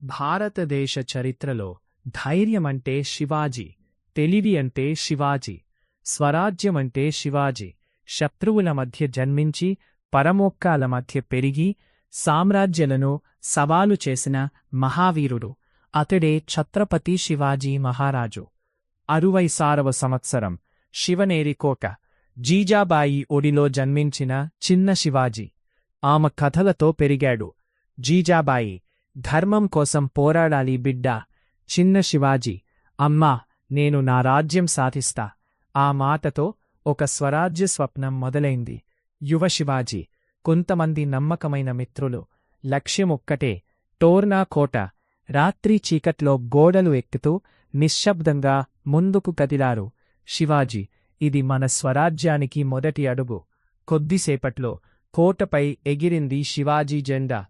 భారతదేశ చరిత్రలో ధైర్యమంటే శివాజీ, తెలివి అంటే శివాజీ, స్వరాజ్యమంటే శివాజీ, శత్రువుల మధ్య జన్మించి పరమోక్కాల మధ్య పెరిగి సామ్రాజ్యాలను సవాలు చేసిన మహావీరుడు అతడే ఛత్రపతి శివాజీ మహారాజు. 66వ సంవత్సరం శివనేరికోట జీజాబాయి ఒడిలో జన్మించిన చిన్న శివాజీ. ఆమె కథలతో పెరిగాడు. జీజాబాయి, ధర్మం కోసం పోరాడాలి బిడ్డా. చిన్న శివాజీ, అమ్మా, నేను నా రాజ్యం సాధిస్తా. ఆ మాటతో ఒక స్వరాజ్య స్వప్నం మొదలైంది. యువ శివాజీ, కొంతమంది నమ్మకమైన మిత్రులు, లక్ష్యమొక్కటే, టోర్నా కోట. రాత్రి చీకట్లో గోడలు ఎక్కుతూ నిశ్శబ్దంగా ముందుకు కదిలారు. శివాజీ, ఇది మన స్వరాజ్యానికి మొదటి అడుగు. కొద్దిసేపట్లో కోటపై ఎగిరింది శివాజీ జెండా.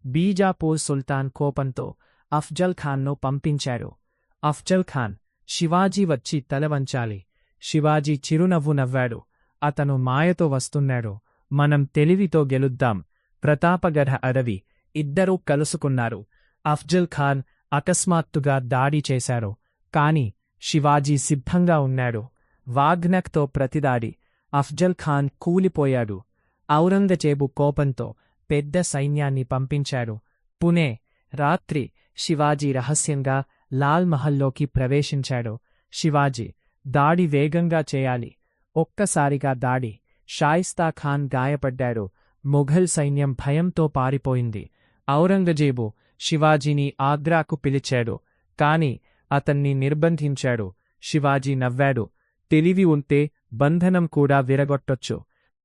బీజాపూర్ సుల్తాన్ కోపంతో అఫ్జల్ ఖాన్ను పంపించారు. అఫ్జల్ ఖాన్, శివాజీ వచ్చి తలవంచాలి. శివాజీ చిరునవ్వు నవ్వాడు. అతను మాయతో వస్తున్నాడు. మనం తెలివితో గెలుద్దాం. ప్రతాపగఢ అడవి. ఇద్దరూ కలుసుకున్నారు. అఫ్జల్ ఖాన్ అకస్మాత్తుగా దాడి చేశారు. కాని శివాజీ సిద్ధంగా ఉన్నాడు. వాఘ్నక్తో ప్రతిదాడి. అఫ్జల్ ఖాన్ కూలిపోయాడు. ఔరంగజేబు కోపంతో పెద్ద సైన్యాన్ని పంపించాడు. పుణే. రాత్రి శివాజీ రహస్యంగా లాల్ మహల్లోకి ప్రవేశించాడు. శివాజీ, దాడి వేగంగా చేయాలి. ఒక్కసారిగా దాడి. షాయిస్తా ఖాన్ గాయపడ్డాడు. మొఘల్ సైన్యం భయంతో పారిపోయింది. ఔరంగజేబు శివాజీని ఆగ్రాకు పిలిచాడు. కాని అతన్ని నిర్బంధించాడు. శివాజీ నవ్వాడు. తెలివి ఉంటే బంధనం కూడా విరగొట్టొచ్చు.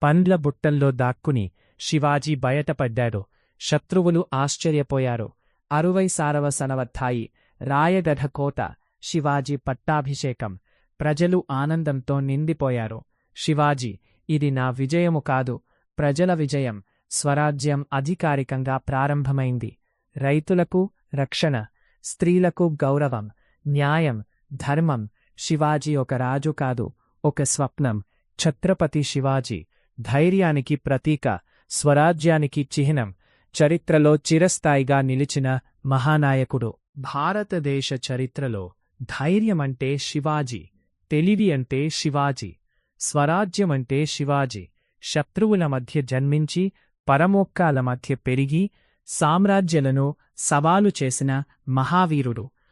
పండ్ల బుట్టల్లో దాక్కుని శివాజీ బయటపడ్డాడు. శత్రువులు ఆశ్చర్యపోయారు. 66వ సంవత్సరం రాయగఢ కోట. శివాజీ పట్టాభిషేకం. ప్రజలు ఆనందంతో నిండిపోయారు. శివాజీ, ఇది నా విజయము కాదు, ప్రజల విజయం. స్వరాజ్యం అధికారికంగా ప్రారంభమైంది. రైతులకు రక్షణ, స్త్రీలకు గౌరవం, న్యాయం, ధర్మం. శివాజీ ఒక రాజు కాదు, ఒక స్వప్నం. ఛత్రపతి శివాజీ ధైర్యానికి ప్రతీక, స్వరాజ్యానికి చిహ్నం. చరిత్రలో చిరస్థాయిగా నిలిచిన మహానాయకుడు. భారతదేశ చరిత్రలో ధైర్యమంటే శివాజీ, తెలివి అంటే శివాజీ, స్వరాజ్యమంటే శివాజీ, శత్రువుల మధ్య జన్మించి పరమోక్కాల మధ్య పెరిగి సామ్రాజ్యాలను సవాలు చేసిన మహావీరుడు